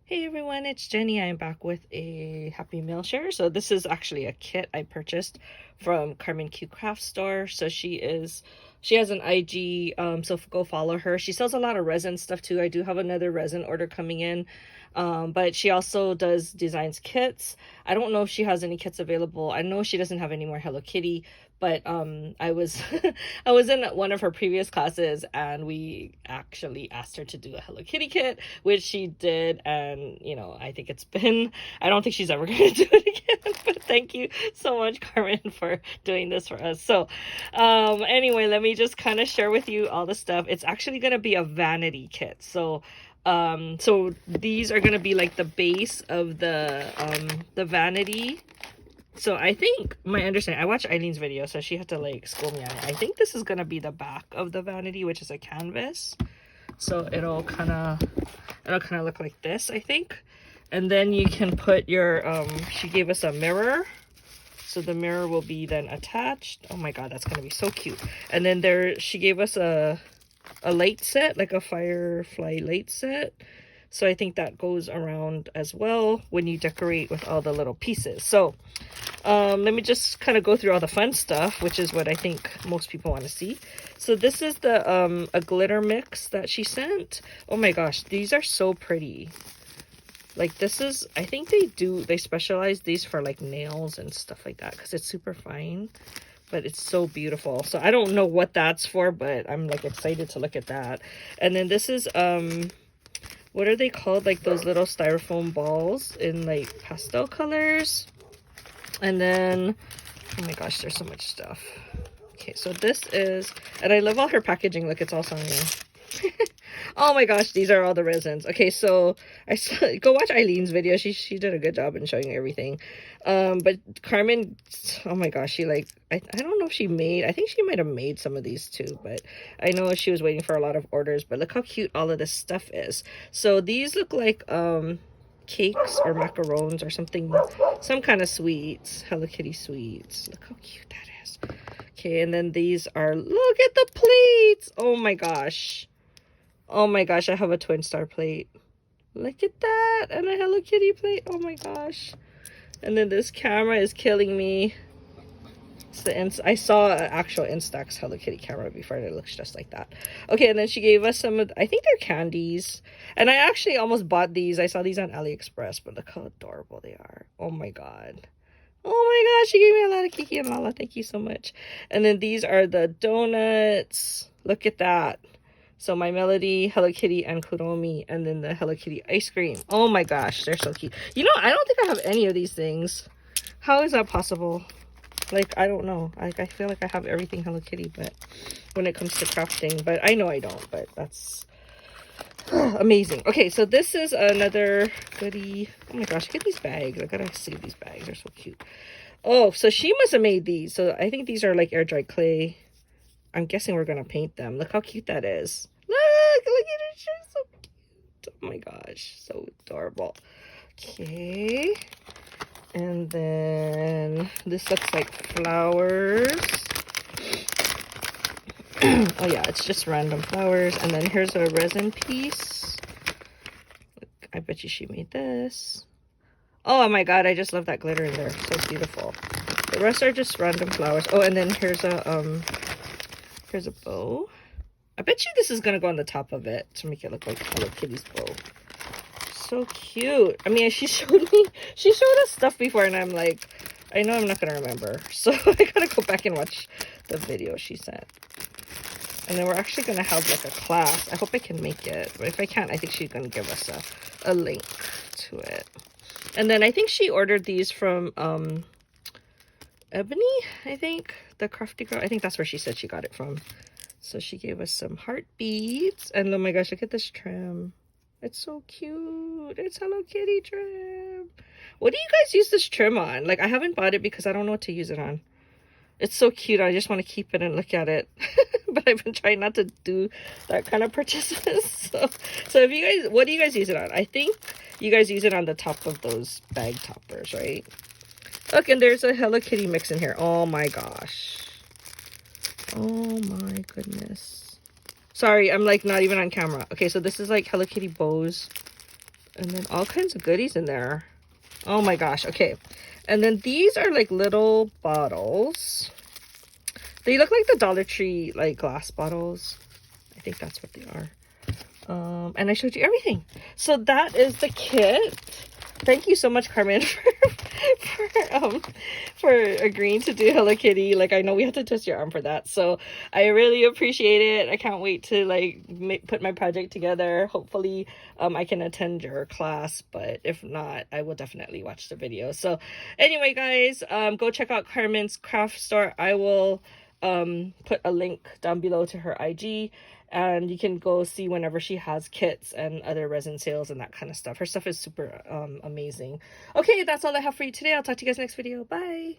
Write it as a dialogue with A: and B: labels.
A: Hey everyone, it's Jenny. I'm back with a happy mail share. So this is actually a kit I purchased from Carmen Craftstore. So she has an IG, so go follow her. She sells a lot of resin stuff too. I do have another resin order coming in. But she also designs kits. I don't know if she has any kits available. I know she doesn't have any more Hello Kitty, but I was I was in one of her previous classes and we actually asked her to do a Hello Kitty kit, which she did. And I think I don't think she's ever going to do it again. But thank you so much, Carmen, for doing this for us. So anyway, let me just kind of share with you all the stuff. It's actually going to be a vanity kit. So these are going to be like the base of the vanity. So I think my understanding, I watched Eileen's video, so she had to like school me on it. I think this is gonna be the back of the vanity, which is a canvas. So it'll kind of look like this, I think. And then you can put your she gave us a mirror. So the mirror will be then attached. Oh my god, that's gonna be so cute. And then she gave us a light set, like a firefly light set. So I think that goes around as well when you decorate with all the little pieces. So let me just kind of go through all the fun stuff, which is what I think most people want to see. So this is the a glitter mix that she sent. Oh my gosh, these are so pretty. Like this is, I think they specialize these for like nails and stuff like that because it's super fine, but it's so beautiful. So I don't know what that's for, but I'm like excited to look at that. And then this is what are they called? Like those little styrofoam balls in like pastel colors. And then, oh my gosh, there's so much stuff. Okay, so this is, and I love all her packaging. Look, it's all Sonia. Oh my gosh, these are all the resins. Okay, so go watch Eileen's video. She did a good job in showing everything. But Carmen, oh my gosh, she like, I don't know if I think she might have made some of these too, but I know she was waiting for a lot of orders. But look how cute all of this stuff is. So these look like cakes or macarons or something, some kind of sweets, Hello Kitty sweets. Look how cute that is. Okay, and then these are, look at the plates. Oh my gosh. Oh my gosh, I have a twin star plate. Look at that. And a Hello Kitty plate. Oh my gosh. And then this camera is killing me. I saw an actual Instax Hello Kitty camera before and it looks just like that. Okay, and then she gave us some of, I think they're candies. And I actually almost bought these. I saw these on AliExpress, but look how adorable they are. Oh my god. Oh my gosh, she gave me a lot of Kiki and Lala. Thank you so much. And then these are the donuts. Look at that. So My Melody, Hello Kitty, and Kuromi, and then the Hello Kitty ice cream. Oh my gosh, they're so cute. I don't think I have any of these things. How is that possible? Like, I don't know. Like, I feel like I have everything Hello Kitty, but when it comes to crafting, but I know I don't, but that's amazing. Okay, so this is another goodie. Oh my gosh, look at these bags. I gotta save these bags. They're so cute. Oh, so she must have made these. So I think these are like air dry clay. I'm guessing we're gonna paint them. Look how cute that is. Look at it. She's so cute. Oh my gosh, so adorable. Okay. And then this looks like flowers. Oh yeah, it's just random flowers. And then here's a resin piece. Look, I bet you she made this. Oh my god, I just love that glitter in there. So beautiful. The rest are just random flowers. Oh, and then here's a bow. I bet you this is gonna go on the top of it to make it look like Hello Kitty's bow. So cute. I mean, she showed us stuff before and I'm like, I know I'm not gonna remember. So I gotta go back and watch the video she sent. And then we're actually gonna have like a class. I hope I can make it. But if I can't, I think she's gonna give us a link to it. And then I think she ordered these from Ebony, I think. The Crafty Girl. I think that's where she said she got it from. So she gave us some heart beads. And oh my gosh, look at this trim. It's so cute. It's Hello Kitty trim. What do you guys use this trim on? Like, I haven't bought it because I don't know what to use it on. It's so cute. I just want to keep it and look at it. But I've been trying not to do that kind of purchases. So if you guys, what do you guys use it on? I think you guys use it on the top of those bag toppers, right? Look, and there's a Hello Kitty mix in here. Oh my gosh. Oh my goodness. Sorry, I'm like not even on camera. Okay, so this is like Hello Kitty bows. And then all kinds of goodies in there. Oh my gosh. Okay. And then these are like little bottles. They look like the Dollar Tree like glass bottles. I think that's what they are. And I showed you everything. So that is the kit. Thank you so much, Carmen, for agreeing to do Hello Kitty. Like, I know we had to twist your arm for that, so I really appreciate it. I can't wait to like put my project together. Hopefully I can attend your class, but if not, I will definitely watch the video. So anyway, guys, go check out Carmen's craft store. I will put a link down below to her IG, and you can go see whenever she has kits and other resin sales and that kind of stuff. Her stuff is super amazing. Okay, that's all I have for you today. I'll talk to you guys next video. Bye.